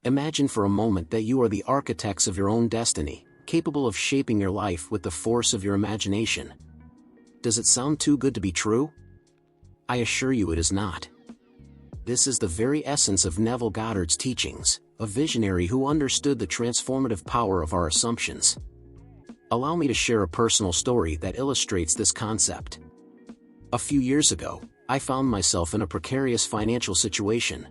Imagine for a moment that you are the architects of your own destiny, capable of shaping your life with the force of your imagination. Does it sound too good to be true? I assure you it is not. This is the very essence of Neville Goddard's teachings, a visionary who understood the transformative power of our assumptions. Allow me to share a personal story that illustrates this concept. A few years ago, I found myself in a precarious financial situation.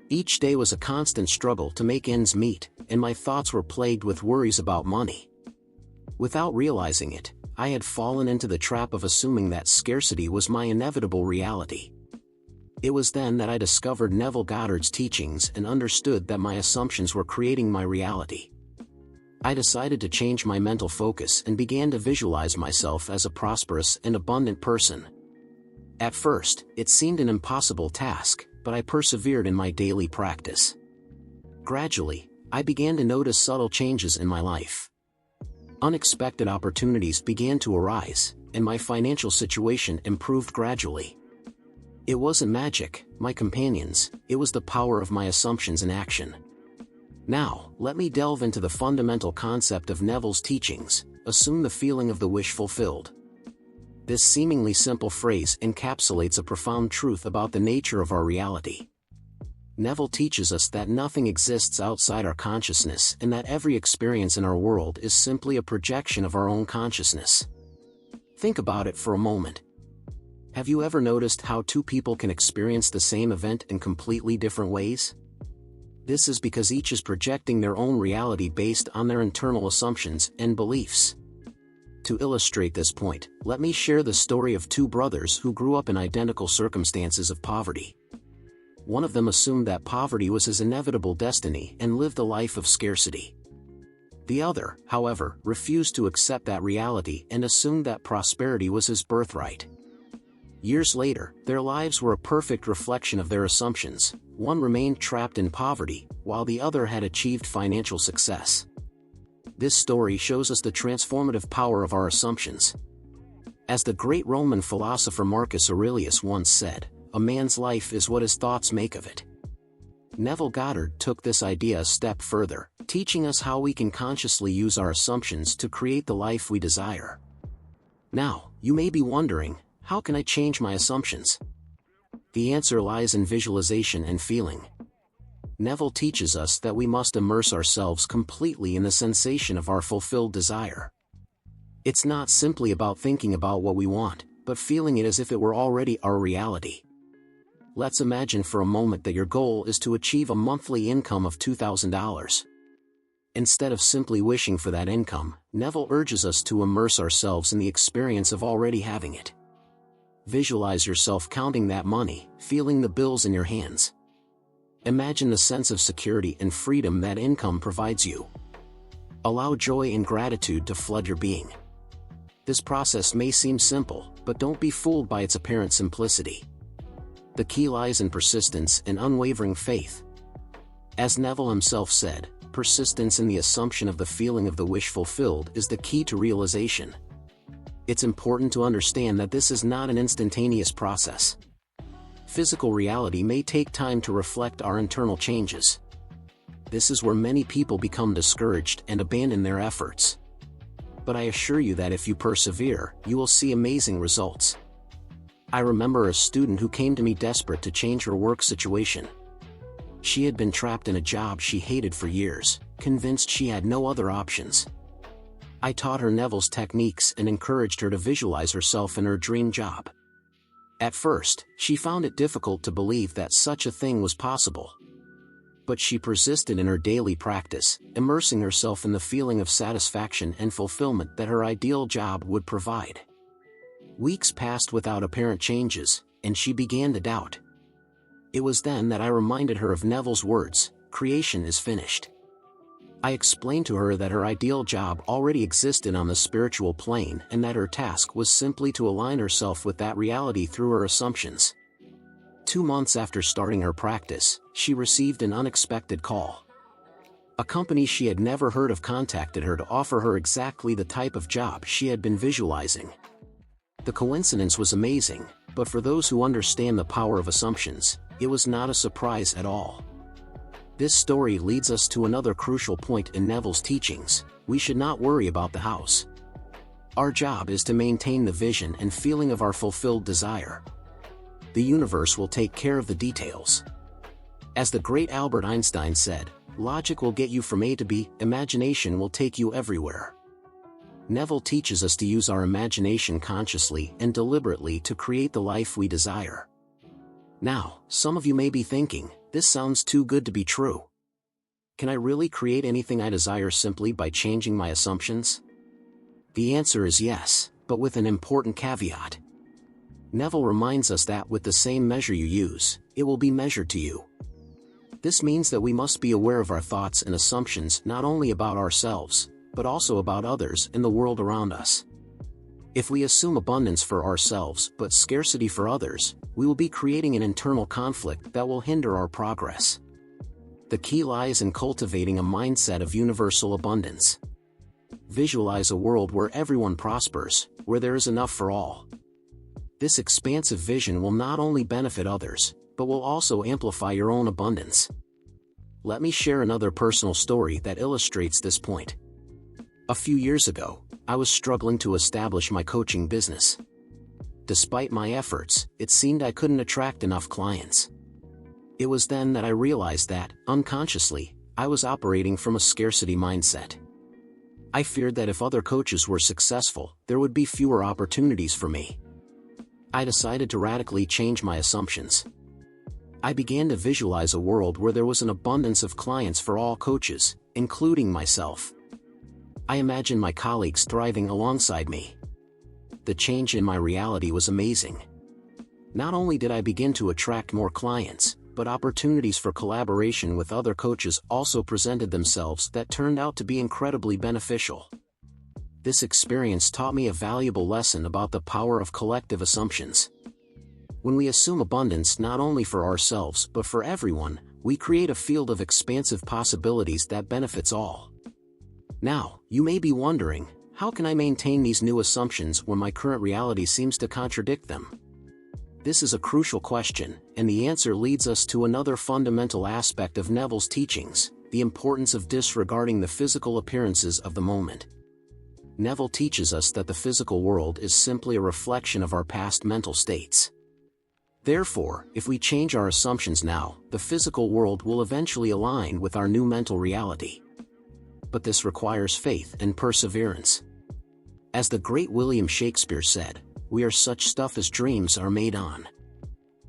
Each day was a constant struggle to make ends meet, and my thoughts were plagued with worries about money. Without realizing it, I had fallen into the trap of assuming that scarcity was my inevitable reality. It was then that I discovered Neville Goddard's teachings and understood that my assumptions were creating my reality. I decided to change my mental focus and began to visualize myself as a prosperous and abundant person. At first, it seemed an impossible task, but I persevered in my daily practice. Gradually, I began to notice subtle changes in my life. Unexpected opportunities began to arise, and my financial situation improved gradually. It wasn't magic, my companions, it was the power of my assumptions in action. Now, let me delve into the fundamental concept of Neville's teachings: assume the feeling of the wish fulfilled. This seemingly simple phrase encapsulates a profound truth about the nature of our reality. Neville teaches us that nothing exists outside our consciousness and that every experience in our world is simply a projection of our own consciousness. Think about it for a moment. Have you ever noticed how two people can experience the same event in completely different ways? This is because each is projecting their own reality based on their internal assumptions and beliefs. To illustrate this point, let me share the story of two brothers who grew up in identical circumstances of poverty. One of them assumed that poverty was his inevitable destiny and lived a life of scarcity. The other, however, refused to accept that reality and assumed that prosperity was his birthright. Years later, their lives were a perfect reflection of their assumptions. One remained trapped in poverty, while the other had achieved financial success. This story shows us the transformative power of our assumptions. As the great Roman philosopher Marcus Aurelius once said, "A man's life is what his thoughts make of it." Neville Goddard took this idea a step further, teaching us how we can consciously use our assumptions to create the life we desire. Now, you may be wondering, how can I change my assumptions? The answer lies in visualization and feeling. Neville teaches us that we must immerse ourselves completely in the sensation of our fulfilled desire. It's not simply about thinking about what we want, but feeling it as if it were already our reality. Let's imagine for a moment that your goal is to achieve a monthly income of $2,000. Instead of simply wishing for that income, Neville urges us to immerse ourselves in the experience of already having it. Visualize yourself counting that money, feeling the bills in your hands. Imagine the sense of security and freedom that income provides you. Allow joy and gratitude to flood your being. This process may seem simple, but don't be fooled by its apparent simplicity. The key lies in persistence and unwavering faith. As Neville himself said, persistence in the assumption of the feeling of the wish fulfilled is the key to realization. It's important to understand that this is not an instantaneous process. Physical reality may take time to reflect our internal changes. This is where many people become discouraged and abandon their efforts. But I assure you that if you persevere, you will see amazing results. I remember a student who came to me desperate to change her work situation. She had been trapped in a job she hated for years, convinced she had no other options. I taught her Neville's techniques and encouraged her to visualize herself in her dream job. At first, she found it difficult to believe that such a thing was possible. But she persisted in her daily practice, immersing herself in the feeling of satisfaction and fulfillment that her ideal job would provide. Weeks passed without apparent changes, and she began to doubt. It was then that I reminded her of Neville's words, "Creation is finished." I explained to her that her ideal job already existed on the spiritual plane and that her task was simply to align herself with that reality through her assumptions. 2 months after starting her practice, she received an unexpected call. A company she had never heard of contacted her to offer her exactly the type of job she had been visualizing. The coincidence was amazing, but for those who understand the power of assumptions, it was not a surprise at all. This story leads us to another crucial point in Neville's teachings: we should not worry about the house. Our job is to maintain the vision and feeling of our fulfilled desire. The universe will take care of the details. As the great Albert Einstein said, logic will get you from A to B, imagination will take you everywhere. Neville teaches us to use our imagination consciously and deliberately to create the life we desire. Now, some of you may be thinking, this sounds too good to be true. Can I really create anything I desire simply by changing my assumptions? The answer is yes, but with an important caveat. Neville reminds us that with the same measure you use, it will be measured to you. This means that we must be aware of our thoughts and assumptions not only about ourselves, but also about others and the world around us. If we assume abundance for ourselves but scarcity for others, we will be creating an internal conflict that will hinder our progress. The key lies in cultivating a mindset of universal abundance. Visualize a world where everyone prospers, where there is enough for all. This expansive vision will not only benefit others, but will also amplify your own abundance. Let me share another personal story that illustrates this point. A few years ago, I was struggling to establish my coaching business. Despite my efforts, it seemed I couldn't attract enough clients. It was then that I realized that, unconsciously, I was operating from a scarcity mindset. I feared that if other coaches were successful, there would be fewer opportunities for me. I decided to radically change my assumptions. I began to visualize a world where there was an abundance of clients for all coaches, including myself. I imagined my colleagues thriving alongside me. The change in my reality was amazing. Not only did I begin to attract more clients, but opportunities for collaboration with other coaches also presented themselves that turned out to be incredibly beneficial. This experience taught me a valuable lesson about the power of collective assumptions. When we assume abundance not only for ourselves but for everyone, we create a field of expansive possibilities that benefits all. Now, you may be wondering, how can I maintain these new assumptions when my current reality seems to contradict them? This is a crucial question, and the answer leads us to another fundamental aspect of Neville's teachings: the importance of disregarding the physical appearances of the moment. Neville teaches us that the physical world is simply a reflection of our past mental states. Therefore, if we change our assumptions now, the physical world will eventually align with our new mental reality. But this requires faith and perseverance. As the great William Shakespeare said, "We are such stuff as dreams are made on."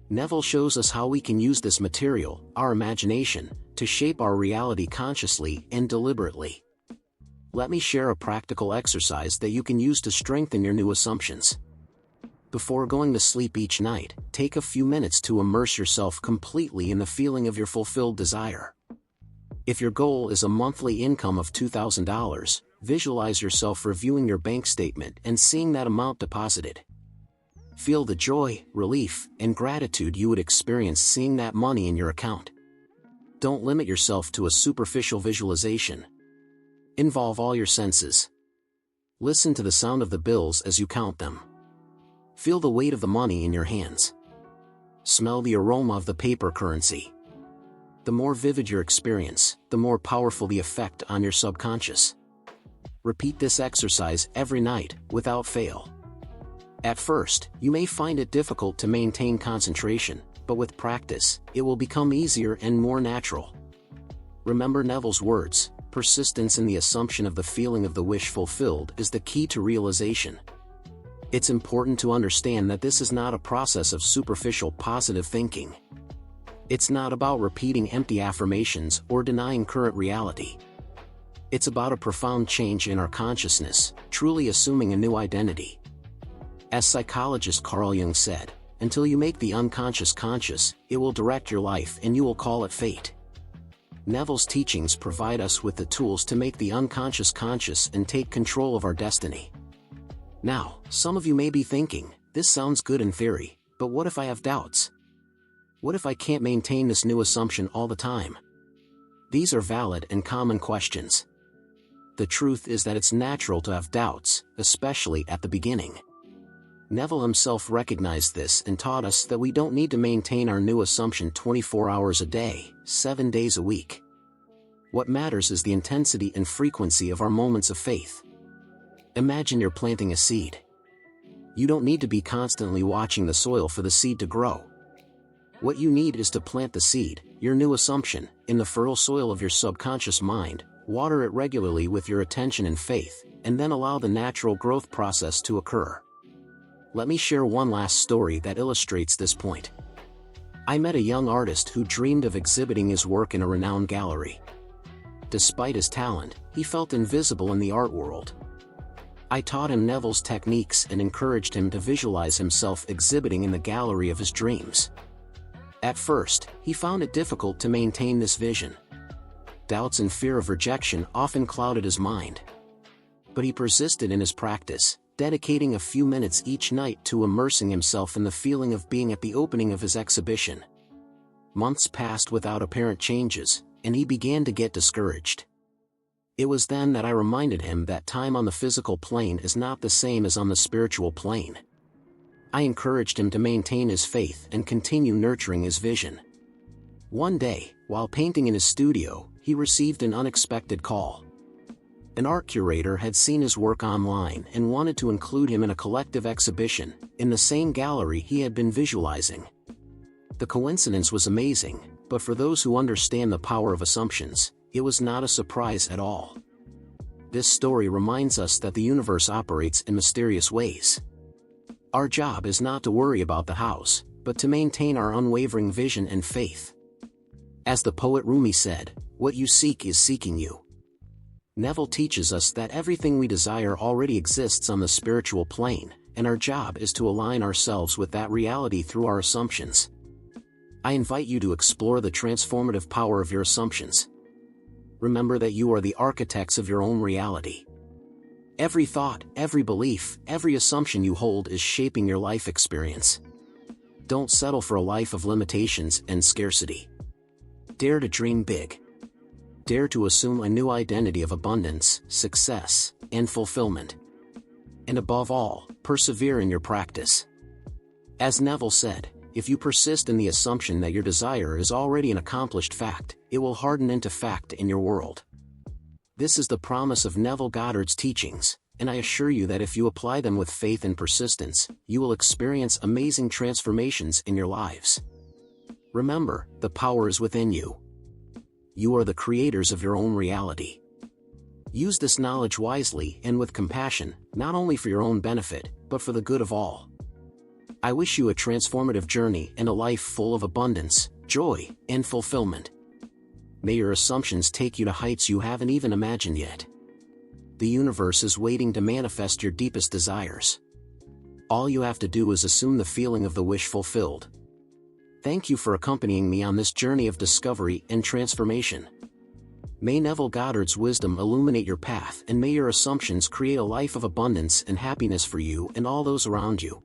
Neville shows us how we can use this material, our imagination, to shape our reality consciously and deliberately. Let me share a practical exercise that you can use to strengthen your new assumptions. Before going to sleep each night, take a few minutes to immerse yourself completely in the feeling of your fulfilled desire. If your goal is a monthly income of $2,000, visualize yourself reviewing your bank statement and seeing that amount deposited. Feel the joy, relief, and gratitude you would experience seeing that money in your account. Don't limit yourself to a superficial visualization. Involve all your senses. Listen to the sound of the bills as you count them. Feel the weight of the money in your hands. Smell the aroma of the paper currency. The more vivid your experience, the more powerful the effect on your subconscious. Repeat this exercise every night, without fail. At first, you may find it difficult to maintain concentration, but with practice, it will become easier and more natural. Remember Neville's words: persistence in the assumption of the feeling of the wish fulfilled is the key to realization. It's important to understand that this is not a process of superficial positive thinking. It's not about repeating empty affirmations or denying current reality. It's about a profound change in our consciousness, truly assuming a new identity. As psychologist Carl Jung said, "Until you make the unconscious conscious, it will direct your life and you will call it fate." Neville's teachings provide us with the tools to make the unconscious conscious and take control of our destiny. Now, some of you may be thinking, this sounds good in theory, but what if I have doubts? What if I can't maintain this new assumption all the time? These are valid and common questions. The truth is that it's natural to have doubts, especially at the beginning. Neville himself recognized this and taught us that we don't need to maintain our new assumption 24 hours a day, 7 days a week. What matters is the intensity and frequency of our moments of faith. Imagine you're planting a seed. You don't need to be constantly watching the soil for the seed to grow. What you need is to plant the seed, your new assumption, in the fertile soil of your subconscious mind, water it regularly with your attention and faith, and then allow the natural growth process to occur. Let me share one last story that illustrates this point. I met a young artist who dreamed of exhibiting his work in a renowned gallery. Despite his talent, he felt invisible in the art world. I taught him Neville's techniques and encouraged him to visualize himself exhibiting in the gallery of his dreams. At first, he found it difficult to maintain this vision. Doubts and fear of rejection often clouded his mind. But he persisted in his practice, dedicating a few minutes each night to immersing himself in the feeling of being at the opening of his exhibition. Months passed without apparent changes, and he began to get discouraged. It was then that I reminded him that time on the physical plane is not the same as on the spiritual plane. I encouraged him to maintain his faith and continue nurturing his vision. One day, while painting in his studio, he received an unexpected call. An art curator had seen his work online and wanted to include him in a collective exhibition, in the same gallery he had been visualizing. The coincidence was amazing, but for those who understand the power of assumptions, it was not a surprise at all. This story reminds us that the universe operates in mysterious ways. Our job is not to worry about the hows, but to maintain our unwavering vision and faith. As the poet Rumi said, "What you seek is seeking you." Neville teaches us that everything we desire already exists on the spiritual plane, and our job is to align ourselves with that reality through our assumptions. I invite you to explore the transformative power of your assumptions. Remember that you are the architects of your own reality. Every thought, every belief, every assumption you hold is shaping your life experience. Don't settle for a life of limitations and scarcity. Dare to dream big. Dare to assume a new identity of abundance, success, and fulfillment. And above all, persevere in your practice. As Neville said, if you persist in the assumption that your desire is already an accomplished fact, it will harden into fact in your world. This is the promise of Neville Goddard's teachings, and I assure you that if you apply them with faith and persistence, you will experience amazing transformations in your lives. Remember, the power is within you. You are the creators of your own reality. Use this knowledge wisely and with compassion, not only for your own benefit, but for the good of all. I wish you a transformative journey and a life full of abundance, joy, and fulfillment. May your assumptions take you to heights you haven't even imagined yet. The universe is waiting to manifest your deepest desires. All you have to do is assume the feeling of the wish fulfilled. Thank you for accompanying me on this journey of discovery and transformation. May Neville Goddard's wisdom illuminate your path, and may your assumptions create a life of abundance and happiness for you and all those around you.